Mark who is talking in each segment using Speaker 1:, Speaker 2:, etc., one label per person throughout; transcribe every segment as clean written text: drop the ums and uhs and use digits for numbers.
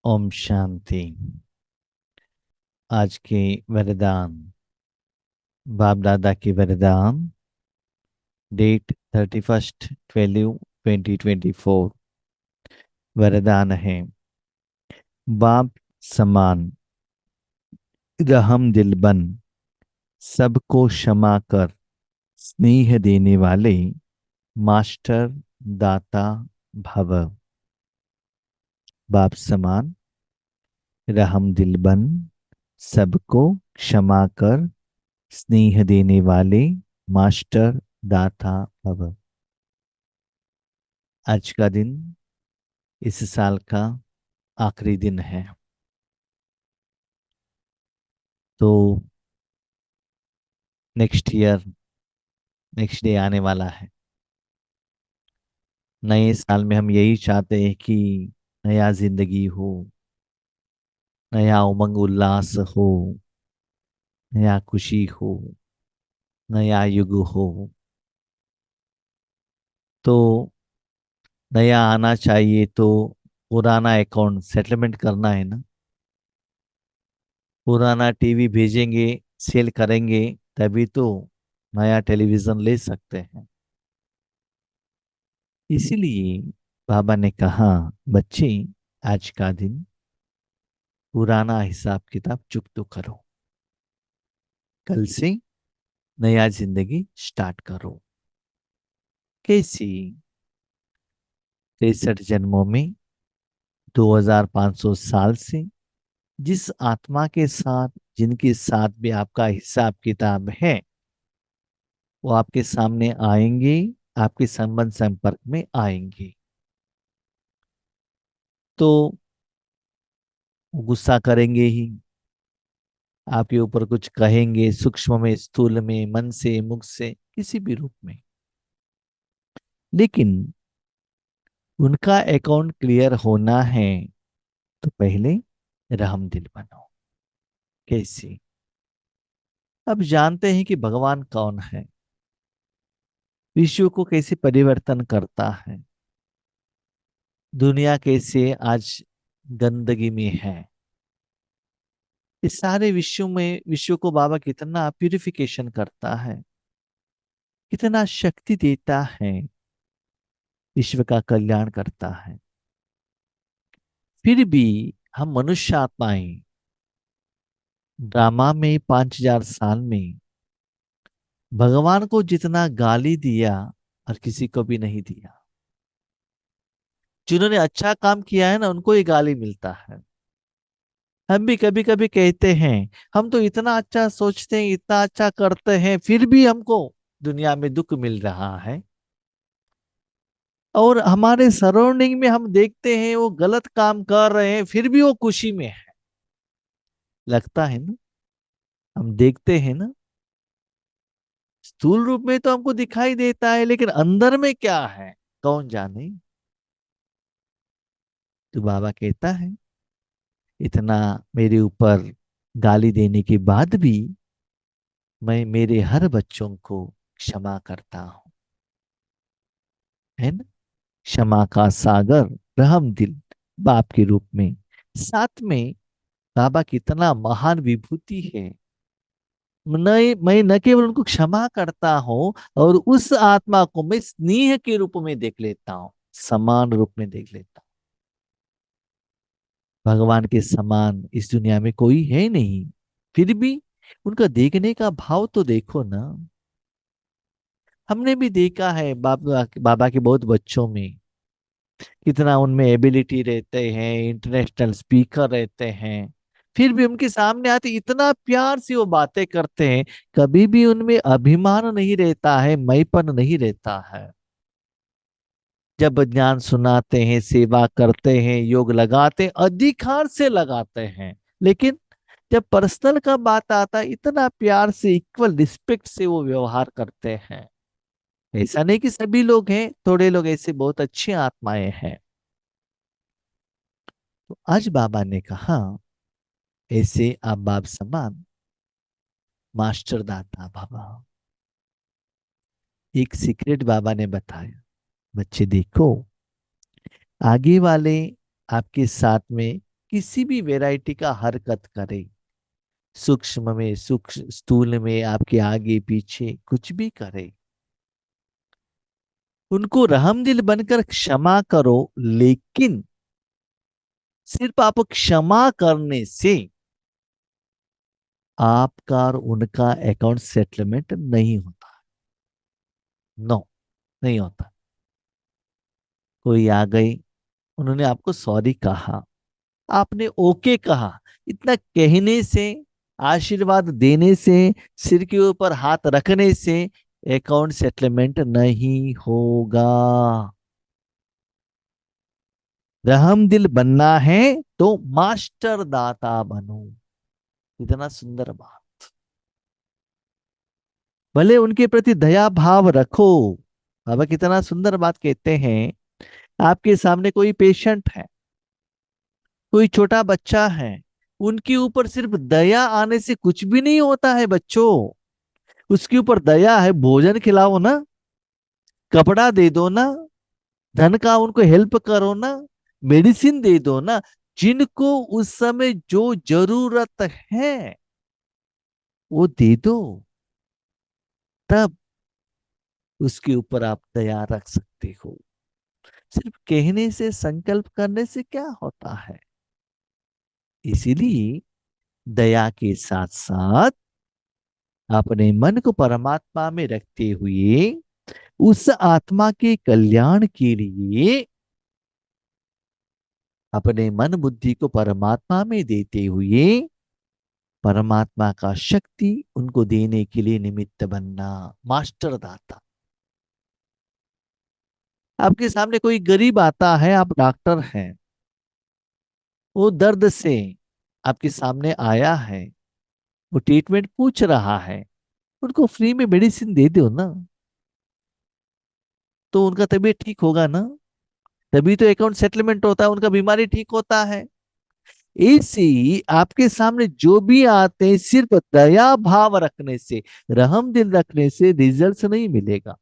Speaker 1: ओम शांति। आज के वरदान, बाप दादा की वरदान, डेट 31/12/2024। वरदान है, बाप समान रहम दिल बन, सबको क्षमा कर स्नेह देने वाले मास्टर दाता भव। बाप समान रहम दिल बन, सबको क्षमा कर स्नेह देने वाले मास्टर दाता भव। आज का दिन इस साल का आखिरी दिन है, तो नेक्स्ट डे आने वाला है। नए साल में हम यही चाहते हैं कि नया जिंदगी हो, नया उमंग उल्लास हो, नया खुशी हो, नया युग हो। तो नया आना चाहिए तो पुराना अकाउंट सेटलमेंट करना है ना। पुराना टीवी भेजेंगे, सेल करेंगे, तभी तो नया टेलीविजन ले सकते हैं। इसीलिए बाबा ने कहा, बच्चे आज का दिन पुराना हिसाब किताब चुकतो करो, कल से नया जिंदगी स्टार्ट करो। कैसी? 63 जन्मों में 2500 साल से जिस आत्मा के साथ, जिनके साथ भी आपका हिसाब किताब है, वो आपके सामने आएंगे, आपके संबंध संपर्क में आएंगे। तो वो गुस्सा करेंगे ही, आपके ऊपर कुछ कहेंगे, सूक्ष्म में, स्थूल में, मन से, मुख से, किसी भी रूप में। लेकिन उनका अकाउंट क्लियर होना है तो पहले रहम दिल बनो। कैसे? अब जानते हैं कि भगवान कौन है, विश्व को कैसे परिवर्तन करता है, दुनिया कैसे आज गंदगी में है। इस सारे विश्व को बाबा कितना प्यूरिफिकेशन करता है, कितना शक्ति देता है, विश्व का कल्याण करता है। फिर भी हम मनुष्य आत्माएं ड्रामा में 5000 साल में भगवान को जितना गाली दिया और किसी को भी नहीं दिया। जिन्होंने अच्छा काम किया है ना, उनको ही गाली मिलता है। हम भी कभी कभी कहते हैं, हम तो इतना अच्छा सोचते हैं, इतना अच्छा करते हैं, फिर भी हमको दुनिया में दुख मिल रहा है। और हमारे सराउंडिंग में हम देखते हैं वो गलत काम कर रहे हैं, फिर भी वो खुशी में है। लगता है ना, हम देखते हैं ना, स्थूल रूप में तो हमको दिखाई देता है, लेकिन अंदर में क्या है कौन जाने। तो बाबा कहता है, इतना मेरे ऊपर गाली देने के बाद भी मैं मेरे हर बच्चों को क्षमा करता हूं। है ना? क्षमा का सागर, रहम दिल, बाप के रूप में। साथ में बाबा कितना महान विभूति है। मैं न केवल उनको क्षमा करता हूं, और उस आत्मा को मैं स्नेह के रूप में देख लेता हूं, समान रूप में देख लेता हूं। भगवान के समान इस दुनिया में कोई है नहीं, फिर भी उनका देखने का भाव तो देखो ना। हमने भी देखा है बाबा बाबा के बहुत बच्चों में कितना उनमें एबिलिटी रहते हैं, इंटरनेशनल स्पीकर रहते हैं, फिर भी उनके सामने आते इतना प्यार से वो बातें करते हैं। कभी भी उनमें अभिमान नहीं रहता है, मैंपन नहीं रहता है। जब ज्ञान सुनाते हैं, सेवा करते हैं, योग लगाते हैं, अधिकार से लगाते हैं। लेकिन जब पर्सनल का बात आता है, इतना प्यार से, इक्वल रिस्पेक्ट से वो व्यवहार करते हैं। ऐसा नहीं कि सभी लोग हैं, थोड़े लोग ऐसे बहुत अच्छी आत्माएं हैं। तो आज बाबा ने कहा, ऐसे आप बाप समान मास्टर दाता बाबा। एक सीक्रेट बाबा ने बताया, बच्चे देखो, आगे वाले आपके साथ में किसी भी वैरायटी का हरकत करे, सूक्ष्म में सूक्ष्म, स्थूल में, आपके आगे पीछे कुछ भी करे, उनको रहमदिल बनकर क्षमा करो। लेकिन सिर्फ आप क्षमा करने से आपका और उनका अकाउंट सेटलमेंट नहीं होता। नो, नहीं होता। कोई आ गई, उन्होंने आपको सॉरी कहा, आपने ओके कहा, इतना कहने से, आशीर्वाद देने से, सिर के ऊपर हाथ रखने से अकाउंट सेटलमेंट नहीं होगा। रहम दिल बनना है तो मास्टर दाता बनो। इतना सुंदर बात। भले उनके प्रति दया भाव रखो। बाबा कितना सुंदर बात कहते हैं। आपके सामने कोई पेशेंट है, कोई छोटा बच्चा है, उनके ऊपर सिर्फ दया आने से कुछ भी नहीं होता है बच्चों। उसके ऊपर दया है, भोजन खिलाओ ना, कपड़ा दे दो ना, धन का उनको हेल्प करो ना, मेडिसिन दे दो ना, जिनको उस समय जो जरूरत है वो दे दो। तब उसके ऊपर आप दया रख सकते हो। सिर्फ कहने से, संकल्प करने से क्या होता है। इसीलिए दया के साथ साथ अपने मन को परमात्मा में रखते हुए उस आत्मा के कल्याण के लिए अपने मन बुद्धि को परमात्मा में देते हुए परमात्मा का शक्ति उनको देने के लिए निमित्त बनना, मास्टर दाता। आपके सामने कोई गरीब आता है, आप डॉक्टर हैं, वो दर्द से आपके सामने आया है, वो ट्रीटमेंट पूछ रहा है, उनको फ्री में मेडिसिन दे दो ना, तो उनका तबीयत ठीक होगा ना। तभी तो अकाउंट सेटलमेंट होता है, उनका बीमारी ठीक होता है। ऐसे ही आपके सामने जो भी आते हैं, सिर्फ दया भाव रखने से, रहम दिल रखने से रिजल्ट नहीं मिलेगा।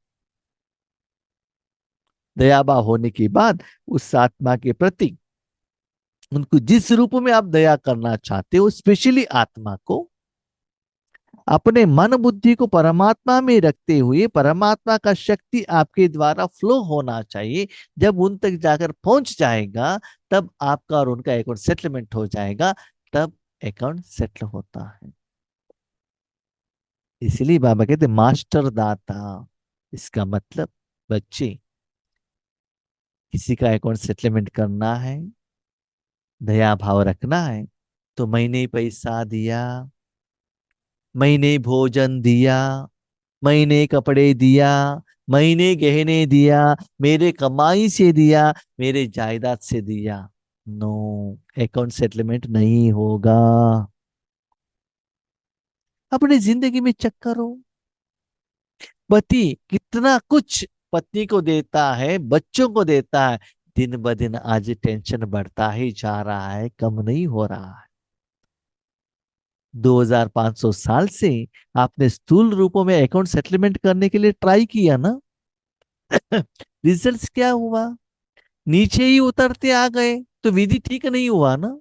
Speaker 1: दया भाव होने के बाद उस आत्मा के प्रति, उनको जिस रूप में आप दया करना चाहते हो, स्पेशली आत्मा को, अपने मन बुद्धि को परमात्मा में रखते हुए परमात्मा का शक्ति आपके द्वारा फ्लो होना चाहिए। जब उन तक जाकर पहुंच जाएगा, तब आपका और उनका अकाउंट सेटलमेंट हो जाएगा। तब अकाउंट सेटल होता है। इसलिए बाबा कहते मास्टर दाता। इसका मतलब बच्चे, किसी का अकाउंट सेटलमेंट करना है, दया भाव रखना है, तो मैंने पैसा दिया, मैंने भोजन दिया, मैंने कपड़े दिया, मैंने गहने दिया, मेरे कमाई से दिया, मेरे जायदाद से दिया, नो, अकाउंट सेटलमेंट नहीं होगा। अपनी जिंदगी में चेक करो, पति कितना कुछ पत्नी को देता है, बच्चों को देता है, दिन ब दिन आज टेंशन बढ़ता ही जा रहा है, कम नहीं हो रहा है। 2500 साल से आपने स्थूल रूपों में अकाउंट सेटलमेंट करने के लिए ट्राई किया ना। रिजल्ट्स क्या हुआ? नीचे ही उतरते आ गए, तो विधि ठीक नहीं हुआ ना।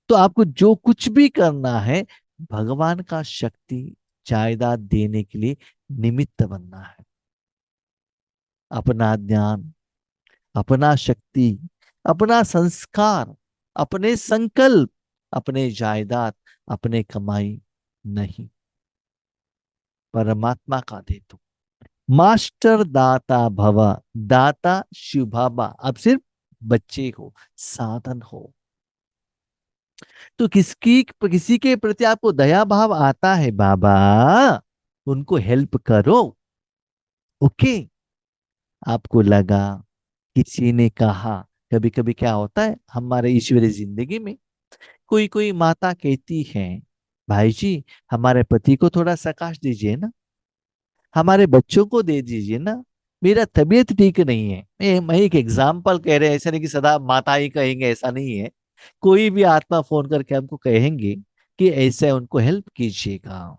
Speaker 1: तो आपको जो कुछ भी करना है, भगवान का शक्ति जायदाद देने के लिए निमित्त बनना है। अपना ज्ञान, अपना शक्ति, अपना संस्कार, अपने संकल्प, अपने जायदाद, अपने कमाई नहीं, परमात्मा का दे दो। मास्टर दाता भवा। दाता शिव बाबा, अब सिर्फ बच्चे हो, साधन हो। तो किसी के प्रति आपको दया भाव आता है, बाबा उनको हेल्प करो। ओके। आपको लगा, किसी ने कहा, कभी कभी क्या होता है हमारे ईश्वरीय जिंदगी में, कोई कोई माता कहती है, भाई जी हमारे पति को थोड़ा सकाश दीजिए ना, हमारे बच्चों को दे दीजिए ना, मेरा तबीयत ठीक नहीं है। मैं एक एग्जाम्पल कह रहे हैं, ऐसा नहीं कि सदा माता ही कहेंगे, ऐसा नहीं है। कोई भी आत्मा फोन करके हमको कहेंगे कि ऐसे उनको हेल्प कीजिएगा।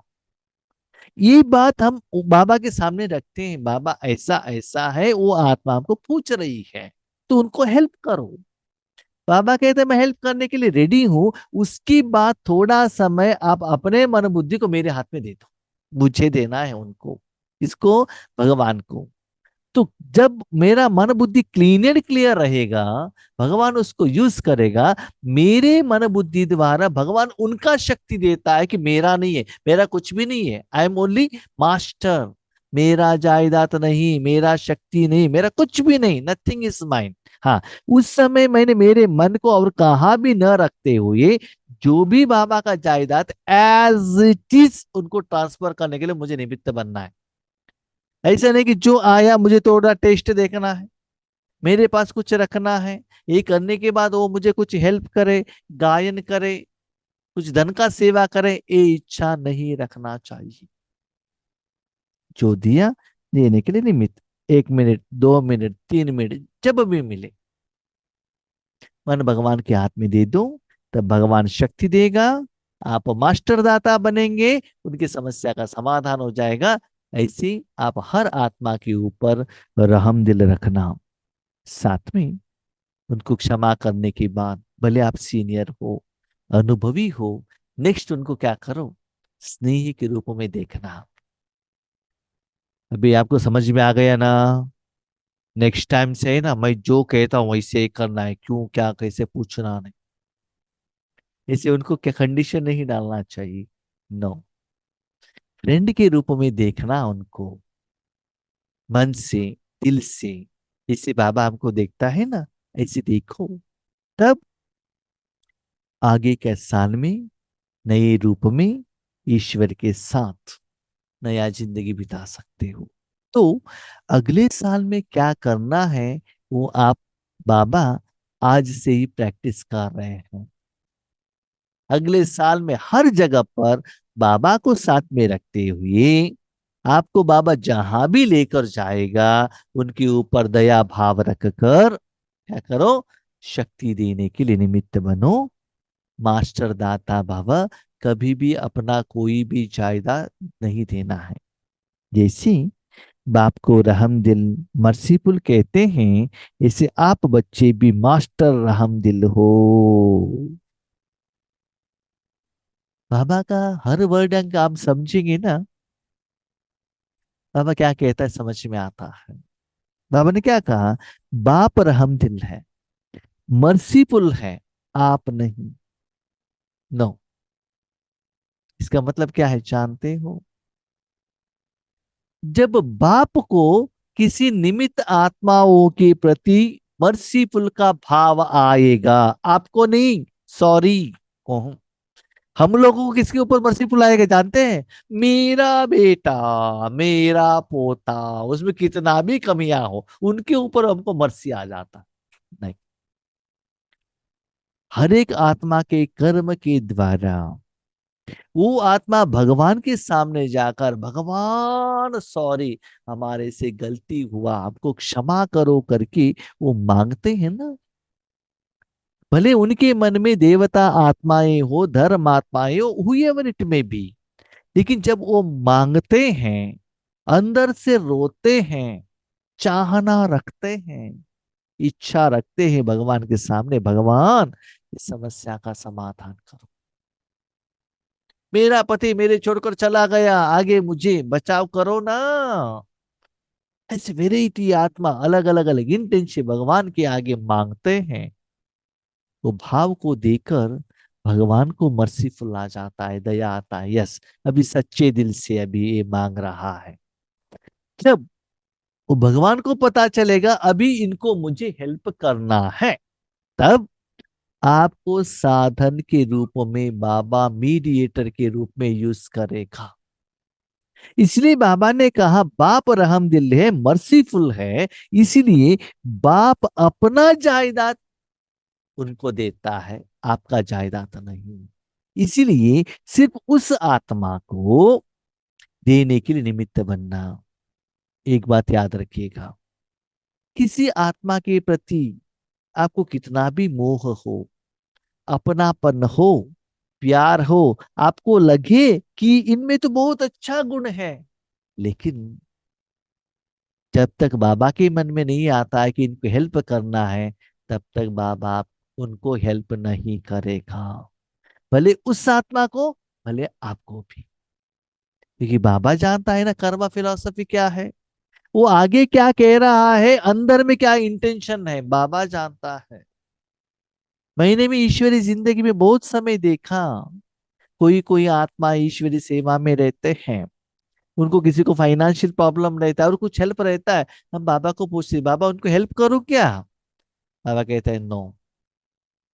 Speaker 1: ये बात हम बाबा के सामने रखते हैं, बाबा ऐसा ऐसा है, वो आत्मा हमको पूछ रही है, तो उनको हेल्प करो। बाबा कहते हैं मैं हेल्प करने के लिए रेडी हूं, उसकी बात थोड़ा समय आप अपने मन बुद्धि को मेरे हाथ में दे दो, मुझे देना है उनको, इसको, भगवान को। तो जब मेरा मन बुद्धि क्लीन एंड क्लियर रहेगा, भगवान उसको यूज करेगा। मेरे मन बुद्धि द्वारा भगवान उनका शक्ति देता है कि मेरा नहीं है, मेरा कुछ भी नहीं है, आई एम ओनली मास्टर। मेरा जायदाद नहीं, मेरा शक्ति नहीं, मेरा कुछ भी नहीं, नथिंग इज माइंड। हाँ, उस समय मैंने मेरे मन को और कहा भी न रखते हुए जो भी बाबा का जायदाद एज इट इज उनको ट्रांसफर करने के लिए मुझे निमित्त बनना है। ऐसा नहीं कि जो आया मुझे थोड़ा टेस्ट देखना है, मेरे पास कुछ रखना है, ये करने के बाद वो मुझे कुछ हेल्प करे, गायन करे, कुछ धन का सेवा करे, ये इच्छा नहीं रखना चाहिए। जो दिया, देने के लिए निमित्त। 1 मिनट, 2 मिनट, 3 मिनट, जब भी मिले मन भगवान के हाथ में दे दो, तब भगवान शक्ति देगा, आप मास्टर दाता बनेंगे, उनकी समस्या का समाधान हो जाएगा। ऐसी आप हर आत्मा के ऊपर रहम दिल रखना। साथ में उनको क्षमा करने के बाद, भले आप सीनियर हो, अनुभवी हो, नेक्स्ट उनको क्या करो, स्नेह के रूप में देखना। अभी आपको समझ में आ गया ना? नेक्स्ट टाइम से है ना, मैं जो कहता हूँ वैसे ही करना है, क्यों क्या कैसे पूछना नहीं। ऐसे उनको क्या कंडीशन नहीं डालना चाहिए। नो, फ्रेंड के रूप में देखना उनको, मन से, दिल से। जैसे बाबा हमको देखता है ना, ऐसे देखो। तब आगे के साल में नए रूप में ईश्वर के साथ नया जिंदगी बिता सकते हो। तो अगले साल में क्या करना है, वो आप, बाबा आज से ही प्रैक्टिस कर रहे हैं। अगले साल में हर जगह पर बाबा को साथ में रखते हुए, आपको बाबा जहां भी लेकर जाएगा, उनके ऊपर दया भाव रखकर क्या करो, शक्ति देने के लिए निमित्त बनो। मास्टर दाता भव, कभी भी अपना कोई भी जायदाद नहीं देना है। जैसे बाप को रहम दिल, मर्सीफुल कहते हैं, इसे आप बच्चे भी मास्टर रहम दिल हो। बाबा का हर वर्ड अंग आप समझेंगे ना, बाबा क्या कहता है समझ में आता है। बाबा ने क्या कहा, बाप रहम दिल है, मर्सीफुल है, आप नहीं। नो, इसका मतलब क्या है जानते हो? जब बाप को किसी निमित्त आत्माओं के प्रति मर्सीफुल का भाव आएगा, आपको नहीं, सॉरी कहूं, हम लोगों को किसके ऊपर मर्सीफुल आएगा जानते हैं? मेरा बेटा, मेरा पोता, उसमें कितना भी कमियां हो, उनके ऊपर हमको मर्सी आ जाता नहीं। हर एक आत्मा के कर्म के द्वारा वो आत्मा भगवान के सामने जाकर, भगवान सॉरी, हमारे से गलती हुआ, हमको क्षमा करो करके वो मांगते हैं ना। भले उनके मन में देवता आत्माएं हो, धर्म आत्माएं हो, हुएवर इट में भी, लेकिन जब वो मांगते हैं, अंदर से रोते हैं, चाहना रखते हैं, इच्छा रखते हैं भगवान के सामने, भगवान इस समस्या का समाधान करो, मेरा पति मेरे छोड़कर चला गया, आगे मुझे बचाव करो ना। ऐसे वेराइटी आत्मा अलग अलग अलग इंटेंशन भगवान के आगे मांगते हैं। वो भाव को देकर भगवान को मर्सीफुल आ जाता है, दया आता है, यस, अभी सच्चे दिल से अभी ये मांग रहा है। जब वो भगवान को पता चलेगा अभी इनको मुझे हेल्प करना है, तब आपको साधन के रूप में बाबा मीडिएटर के रूप में यूज करेगा। इसलिए बाबा ने कहा बाप रहम दिल है, मर्सीफुल है, इसीलिए बाप अपना जायदाद उनको देता है, आपका जायदाद नहीं। इसीलिए सिर्फ उस आत्मा को देने के लिए निमित्त बनना। एक बात याद रखिएगा, किसी आत्मा के प्रति आपको कितना भी मोह हो, अपनापन हो, प्यार हो, आपको लगे कि इनमें तो बहुत अच्छा गुण है, लेकिन जब तक बाबा के मन में नहीं आता है कि इनको हेल्प करना है, तब तक बाबा उनको हेल्प नहीं करेगा, भले उस आत्मा को, भले आपको भी। क्योंकि बाबा जानता है ना कर्मा फिलॉसफी क्या है, वो आगे क्या कह रहा है, अंदर में क्या इंटेंशन है, बाबा जानता है। मैंने भी ईश्वरी जिंदगी में बहुत समय देखा, कोई कोई आत्मा ईश्वरी सेवा में रहते हैं, उनको किसी को फाइनेंशियल प्रॉब्लम रहता है और कुछ हेल्प रहता है, हम बाबा को पूछते हैं, बाबा उनको हेल्प करूं क्या? बाबा कहते हैं नो।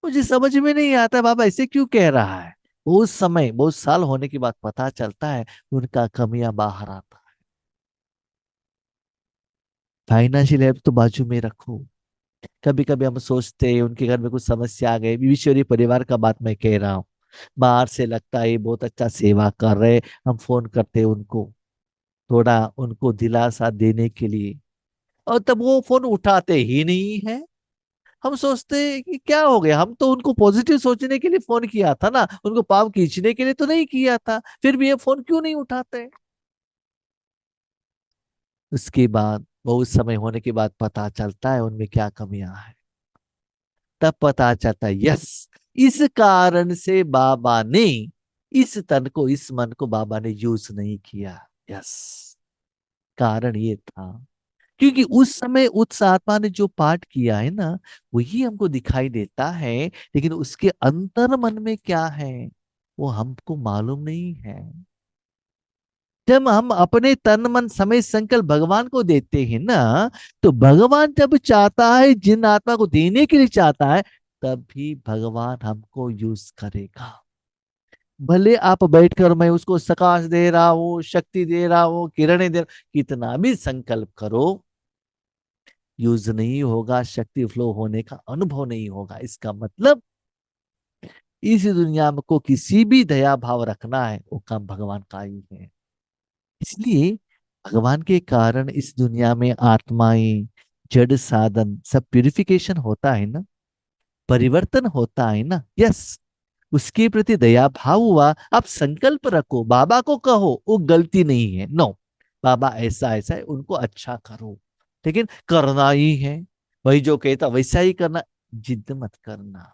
Speaker 1: मुझे समझ में नहीं आता बाबा ऐसे क्यों कह रहा है। बहुत समय, बहुत साल होने के बाद पता चलता है उनका कमियां बाहर आता है। फाइनेंशियल हेल्प तो बाजू में रखो। कभी कभी हम सोचते हैं उनके घर में कुछ समस्या आ गई, ईश्वरीय परिवार का बात मैं कह रहा हूँ, बाहर से लगता है ये बहुत अच्छा सेवा कर रहे, हम फोन करते हैं उनको, थोड़ा उनको दिलासा देने के लिए, और तब वो फोन उठाते ही नहीं है। हम सोचते हैं कि क्या हो गया, हम तो उनको पॉजिटिव सोचने के लिए फोन किया था ना, उनको पाव खींचने के लिए तो नहीं किया था, फिर भी ये फोन क्यों नहीं उठाते? उसके बाद बहुत समय होने के बाद पता चलता है उनमें क्या कमियां है। तब पता चलता है यस, इस कारण से बाबा ने इस तन को, इस मन को बाबा ने यूज नहीं किया। यस, कारण ये था, क्योंकि उस समय उस आत्मा ने जो पाठ किया है ना, वही हमको दिखाई देता है, लेकिन उसके अंतर मन में क्या है वो हमको मालूम नहीं है। जब हम अपने तन मन समय संकल्प भगवान को देते हैं ना, तो भगवान जब चाहता है, जिन आत्मा को देने के लिए चाहता है, तब भी भगवान हमको यूज करेगा। भले आप बैठकर मैं उसको सकाश दे रहा हूं, शक्ति दे रहा हूं, किरणें दे रहा हूं, कितना भी संकल्प करो, यूज नहीं होगा, शक्ति फ्लो होने का अनुभव नहीं होगा। इसका मतलब इस दुनिया में को किसी भी दया भाव रखना है, वो काम भगवान का ही है। इसलिए भगवान के कारण इस दुनिया में आत्माएं, जड़ साधन सब प्यूरिफिकेशन होता है ना, परिवर्तन होता है ना। यस, उसके प्रति दया भाव हुआ। आप संकल्प रखो, बाबा को कहो वो गलती नहीं है, नो, बाबा ऐसा ऐसा है, उनको अच्छा करो, लेकिन करना ही है, वही जो कहता वैसा ही करना, जिद मत करना।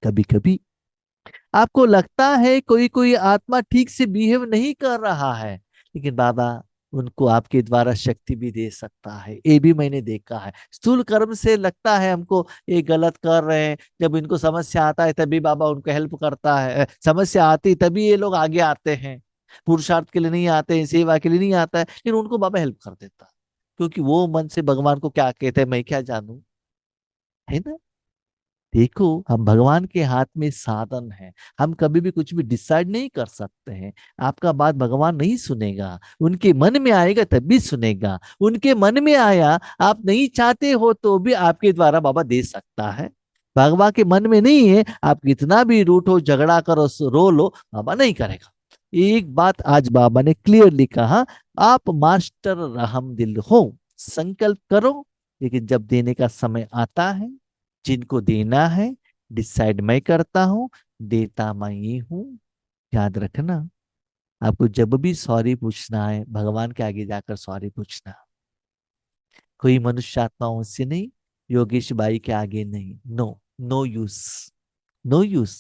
Speaker 1: कभी कभी आपको लगता है कोई कोई आत्मा ठीक से बिहेव नहीं कर रहा है, लेकिन बाबा उनको आपके द्वारा शक्ति भी दे सकता है, ये भी मैंने देखा है। स्थूल कर्म से लगता है हमको ये गलत कर रहे हैं, जब इनको समस्या आता है तभी बाबा उनको हेल्प करता है, समस्या आती तभी ये लोग आगे आते हैं, पुरुषार्थ के लिए नहीं आते हैं, सेवा के लिए नहीं आता है, लेकिन उनको बाबा हेल्प कर देता है, क्योंकि वो मन से भगवान को क्या कहते हैं मैं क्या जानू, है ना। देखो, हम भगवान के हाथ में साधन है, हम कभी भी कुछ भी डिसाइड नहीं कर सकते हैं। आपका बात भगवान नहीं सुनेगा, उनके मन में आएगा तभी सुनेगा, उनके मन में आया, आप नहीं चाहते हो तो भी आपके द्वारा बाबा दे सकता है। भगवान के मन में नहीं है, आप कितना भी रूठो, झगड़ा करो, रो लो, बाबा नहीं करेगा। एक बात आज बाबा ने क्लियरली कहा, आप मास्टर रहम दिल हो, संकल्प करो, लेकिन जब देने का समय आता है, जिनको देना है डिसाइड मैं करता हूं, देता मैं ही हूं। याद रखना, आपको जब भी सॉरी पूछना है, भगवान के आगे जाकर सॉरी पूछना, कोई मनुष्य आत्माओं से नहीं, योगेश भाई के आगे नहीं, no, no use, no use.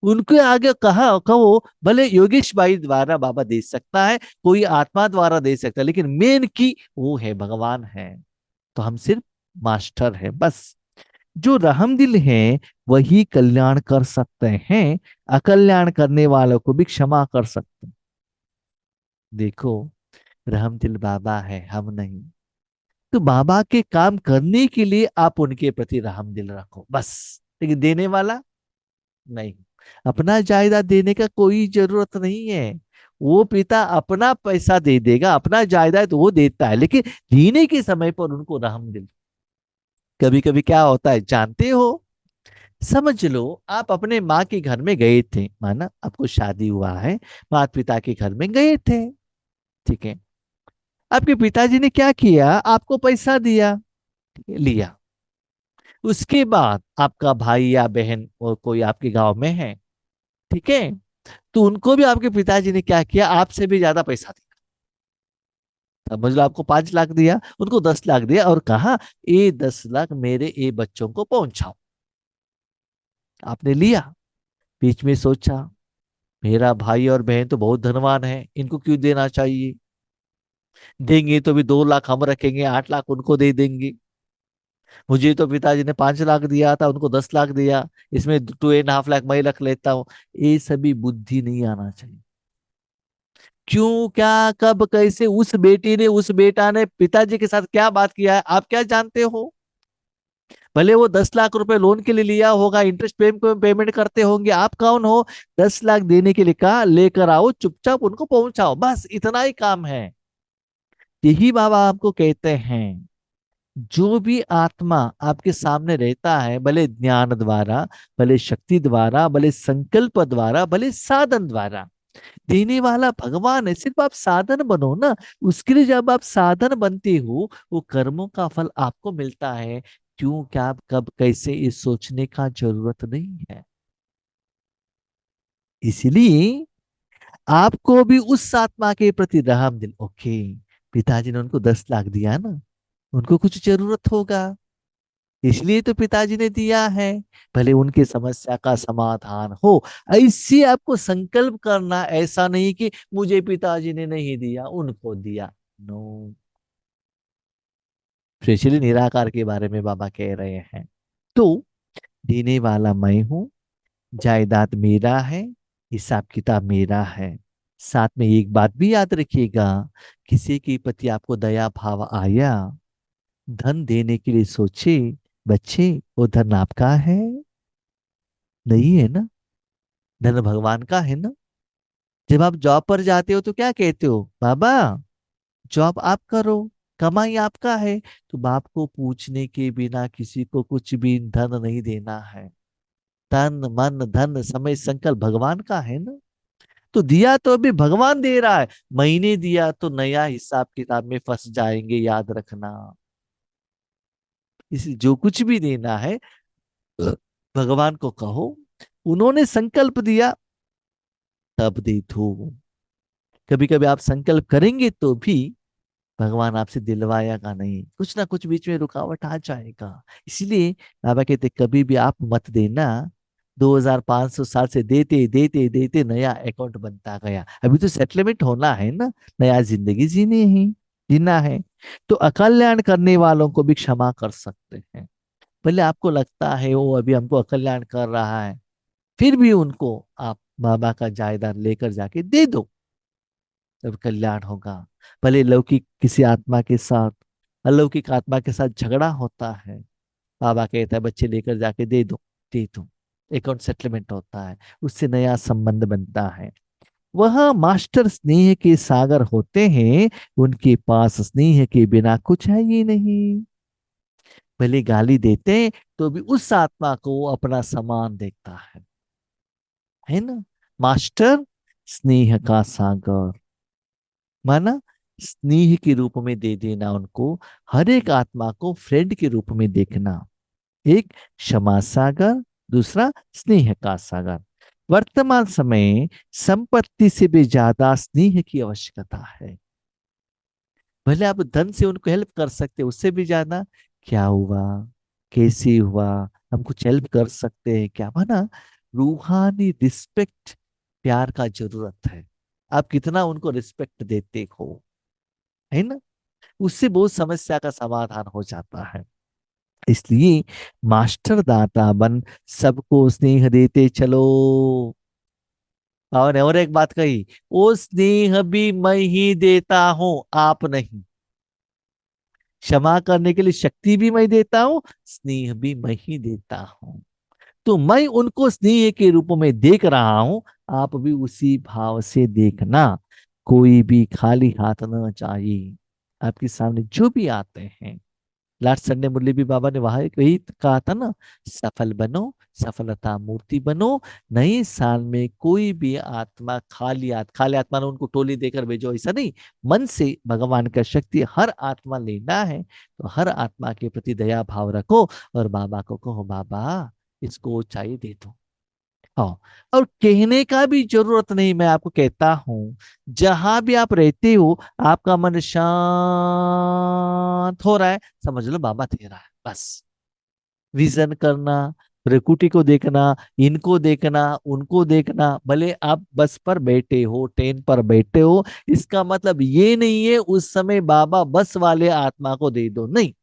Speaker 1: उनके आगे कहा कहो, भले योगेश भाई द्वारा बाबा दे सकता है, कोई आत्मा द्वारा दे सकता है, लेकिन मेन की वो है, भगवान है, तो हम सिर्फ मास्टर है बस। जो रहमदिल हैं वही कल्याण कर सकते हैं, अकल्याण करने वालों को भी क्षमा कर सकते हैं। देखो, रहमदिल बाबा है, हम नहीं। तो बाबा के काम करने के लिए आप उनके प्रति रहमदिल रखो बस, लेकिन देने वाला नहीं। अपना जायदाद देने का कोई जरूरत नहीं है, वो पिता अपना पैसा दे देगा, अपना जायदाद वो देता है, लेकिन देने के समय पर उनको रहमदिल। कभी कभी क्या होता है जानते हो, समझ लो आप अपने माँ के घर में गए थे, माना आपको शादी हुआ है, माता पिता के घर में गए थे, ठीक है। आपके पिताजी ने क्या किया, आपको पैसा दिया, ठीक है, लिया। उसके बाद आपका भाई या बहन और कोई आपके गांव में है, ठीक है, तो उनको भी आपके पिताजी ने क्या किया, आपसे भी ज्यादा पैसा दिया। समझ लो, आपको 5 लाख दिया, उनको 10 लाख दिया और कहा ये 10 लाख मेरे ये बच्चों को पहुंचाओ। आपने लिया, बीच में सोचा मेरा भाई और बहन तो बहुत धनवान है, इनको क्यों देना चाहिए, देंगे तो भी 2 लाख हम रखेंगे, 8 लाख उनको दे देंगे। मुझे तो पिताजी ने 5 लाख दिया था, उनको 10 लाख दिया, इसमें 2.5 लाख मैं रख लेता हूँ। ये सभी बुद्धि नहीं आना चाहिए। क्यों, क्या, कब, कैसे उस बेटी ने, उस बेटा ने पिताजी के साथ क्या बात किया है, आप क्या जानते हो। भले वो 10 लाख रुपए लोन के लिए लिया होगा, इंटरेस्ट पेमेंट करते होंगे, आप कौन हो। 10 लाख देने के लिए कहा, लेकर आओ, चुपचाप उनको पहुंचाओ, बस इतना ही काम है। यही बाबा आपको कहते हैं, जो भी आत्मा आपके सामने रहता है, भले ज्ञान द्वारा, भले शक्ति द्वारा, भले संकल्प द्वारा, भले साधन द्वारा, देने वाला भगवान है, सिर्फ आप साधन बनो ना। उसके लिए जब आप साधन बनते हो, वो कर्मों का फल आपको मिलता है। क्यों, क्या, कब, कैसे, ये सोचने का जरूरत नहीं है। इसलिए आपको भी उस आत्मा के प्रति रहम दिल, ओके, पिताजी ने उनको 10 लाख दिया ना, उनको कुछ जरूरत होगा, इसलिए तो पिताजी ने दिया है, भले उनकी समस्या का समाधान हो। ऐसे आपको संकल्प करना, ऐसा नहीं कि मुझे पिताजी ने नहीं दिया, उनको दिया। नो, स्पेशली निराकार के बारे में बाबा कह रहे हैं। तो देने वाला मैं हूं, जायदाद मेरा है, हिसाब किताब मेरा है। साथ में एक बात भी याद रखिएगा, किसी के प्रति आपको दया भाव आया, धन देने के लिए सोचे, बच्चे वो धन आपका है नहीं है ना, धन भगवान का है ना। जब आप जॉब पर जाते हो तो क्या कहते हो, बाबा जॉब आप करो, कमाई आपका है। तो बाप को पूछने के बिना किसी को कुछ भी धन नहीं देना है। तन मन धन समय संकल्प भगवान का है ना। तो दिया तो अभी भगवान दे रहा है, महीने दिया तो नया हिसाब किताब में फंस जाएंगे, याद रखना। इस जो कुछ भी देना है भगवान को कहो, उन्होंने संकल्प दिया तब दे दो। कभी कभी आप संकल्प करेंगे तो भी भगवान आपसे दिलवाएगा नहीं, कुछ ना कुछ बीच में रुकावट आ जाएगा। इसलिए बाबा कहते कभी भी आप मत देना। 2500 साल से देते देते देते नया अकाउंट बनता गया, अभी तो सेटलमेंट होना है ना, नया जिंदगी जीना है। तो अकल्याण करने वालों को भी क्षमा कर सकते हैं। भले आपको लगता है वो अभी हमको अकल्याण कर रहा है, फिर भी उनको आप बाबा का जायदाद लेकर जाके दे दो, तब कल्याण होगा। भले लौकिक किसी आत्मा के साथ, अलौकिक आत्मा के साथ झगड़ा होता है, बाबा कहता है बच्चे लेकर जाके दे दो, अकाउंट सेटलमेंट होता है, उससे नया संबंध बनता है। वह मास्टर स्नेह के सागर होते हैं, उनके पास स्नेह के बिना कुछ है ही नहीं। भले गाली देते हैं तो भी उस आत्मा को वो अपना समान देखता है ना। मास्टर स्नेह का सागर, माना स्नेह के रूप में दे देना उनको, हर एक आत्मा को फ्रेंड के रूप में देखना। एक क्षमा सागर, दूसरा स्नेह का सागर। वर्तमान समय संपत्ति से भी ज्यादा स्नेह की आवश्यकता है। भले आप धन से उनको हेल्प कर सकते, उससे भी ज्यादा क्या हुआ, कैसे हुआ, हम कुछ हेल्प कर सकते हैं क्या, माना रूहानी रिस्पेक्ट, प्यार का जरूरत है। आप कितना उनको रिस्पेक्ट देते हो, है ना, उससे बहुत समस्या का समाधान हो जाता है। इसलिए मास्टर दाता बन, सबको स्नेह देते चलो। और एक बात कही, वो स्नेह भी मैं ही देता हूं, आप नहीं। क्षमा करने के लिए शक्ति भी मैं देता हूं, स्नेह भी मैं ही देता हूं। तो मैं उनको स्नेह के रूप में देख रहा हूं, आप भी उसी भाव से देखना। कोई भी खाली हाथ न चाहिए। आपके सामने जो भी आते हैं, लास्ट संडे मुरली भी बाबा ने वहां वही कहा था ना, सफल बनो, सफलता मूर्ति बनो। नए साल में कोई भी आत्मा खाली आत्मा ने उनको टोली देकर भेजो, ऐसा नहीं। मन से भगवान का शक्ति हर आत्मा लेना है, तो हर आत्मा के प्रति दया भाव रखो और बाबा को कहो बाबा इसको ऊंचाई दे दो, हाँ, और कहने का भी जरूरत नहीं, मैं आपको कहता हूं, जहां भी आप रहते हो, आपका मन शांत हो रहा है, समझ लो बाबा दे रहा है बस। विजन करना, प्रकृति को देखना, इनको देखना, उनको देखना, भले आप बस पर बैठे हो, ट्रेन पर बैठे हो, इसका मतलब ये नहीं है उस समय बाबा बस वाले आत्मा को दे दो, नहीं।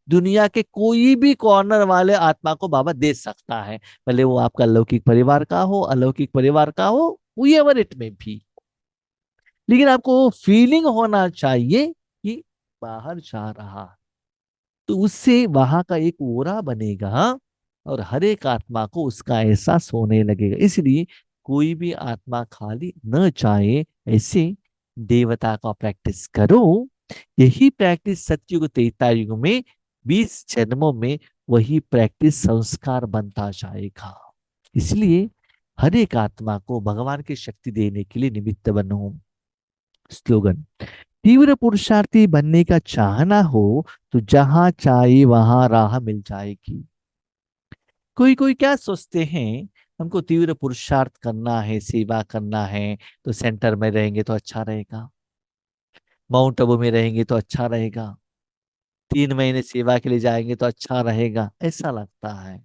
Speaker 1: दुनिया के कोई भी कॉर्नर वाले आत्मा को बाबा दे सकता है, भले वो आपका लौकिक परिवार का हो, अलौकिक परिवार का हो, हुएवर इट में भी। लेकिन आपको फीलिंग होना चाहिए कि बाहर जा रहा है, तो उससे वहां का एक ओरा बनेगा, और हर एक आत्मा को उसका एहसास होने लगेगा। इसलिए कोई भी आत्मा खाली न चाहे, ऐसे देवता का प्रैक्टिस करो। यही प्रैक्टिस सतयुग त्रेता युग में, 20 जन्मों में वही प्रैक्टिस संस्कार बनता जाएगा। इसलिए हर एक आत्मा को भगवान की शक्ति देने के लिए निमित्त बनो। स्लोगन: तीव्र पुरुषार्थी बनने का चाहना हो तो जहां चाहे वहां राह मिल जाएगी। कोई कोई क्या सोचते हैं, हमको तीव्र पुरुषार्थ करना है, सेवा करना है, तो सेंटर में रहेंगे तो अच्छा रहेगा, माउंट आबू में रहेंगे तो अच्छा रहेगा, 3 महीने सेवा के लिए जाएंगे तो अच्छा रहेगा, ऐसा लगता है।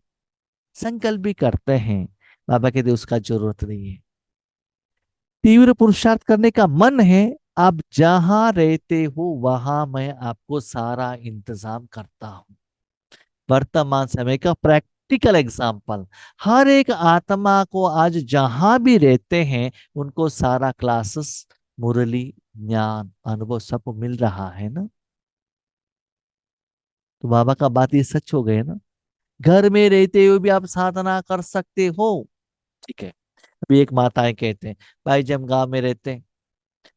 Speaker 1: संकल्प भी करते हैं, बाबा कहते उसका जरूरत नहीं है। तीव्र पुरुषार्थ करने का मन है, आप जहां रहते हो वहां मैं आपको सारा इंतजाम करता हूं। वर्तमान समय का प्रैक्टिकल एग्जाम्पल, हर एक आत्मा को आज जहां भी रहते हैं उनको सारा क्लासेस, मुरली, ज्ञान, अनुभव सब मिल रहा है ना। तो बाबा का बात ये सच हो गए ना। घर में रहते हुए भी आप साधना कर सकते हो, ठीक है। अभी एक माताएं कहते हैं, भाई जब हम गांव में रहते हैं,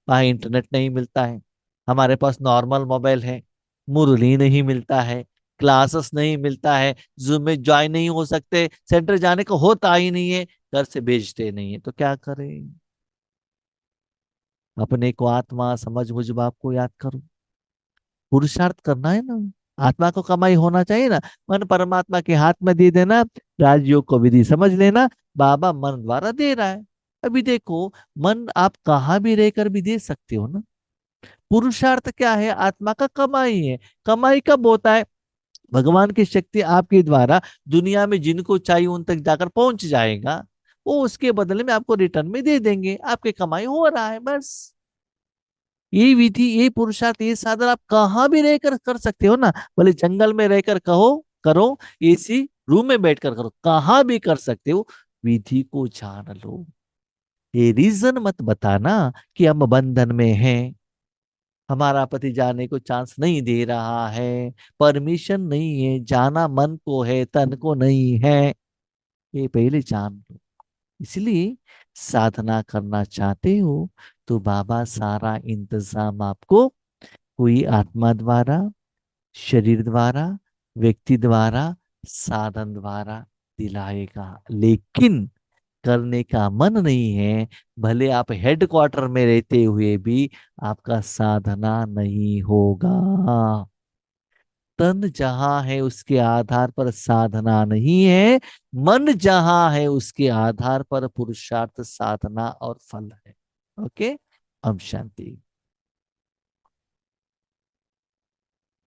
Speaker 1: वहाँ इंटरनेट नहीं मिलता है, हमारे पास नॉर्मल मोबाइल है, मुरली नहीं मिलता है, क्लासेस नहीं मिलता है, जूम में ज्वाइन नहीं हो सकते, सेंटर जाने को होता ही नहीं है, घर से भेजते नहीं है, तो क्या करें। अपने को आत्मा समझ बुझ बाप को याद करो। पुरुषार्थ करना है ना, आत्मा को कमाई होना चाहिए ना। मन परमात्मा के हाथ में दे देना, राजयोग को विधि समझ लेना, बाबा मन द्वारा दे रहा है। अभी देखो, मन आप कहाँ भी रहकर भी दे सकते हो ना। पुरुषार्थ क्या है, आत्मा का कमाई है। कमाई कब होता है, भगवान की शक्ति आपके द्वारा दुनिया में जिनको चाहिए उन तक जाकर पहुंच जाएगा, वो उसके बदले में आपको रिटर्न में दे देंगे, आपके कमाई हो रहा है बस। ये विधि, ये पुरुषार्थ, ये साधन आप कहाँ भी रहकर कर सकते हो ना। भले जंगल में रहकर कहो करो, एसी रूम में बैठकर करो, कहाँ भी कर सकते हो। विधि को जान लो। ये रीजन मत बताना कि हम बंधन में हैं, हमारा पति जाने को चांस नहीं दे रहा है, परमिशन नहीं है, जाना मन को है, तन को नहीं है। ये पहले जान लो। इसलिए साधना करना चाहते हो तो बाबा सारा इंतजाम आपको कोई आत्मा द्वारा, शरीर द्वारा, व्यक्ति द्वारा, साधन द्वारा दिलाएगा। लेकिन करने का मन नहीं है, भले आप हेडक्वार्टर में रहते हुए भी आपका साधना नहीं होगा। तन जहां है उसके आधार पर साधना नहीं है, मन जहां है उसके आधार पर पुरुषार्थ, साधना और फल है। ओके, अब शांति।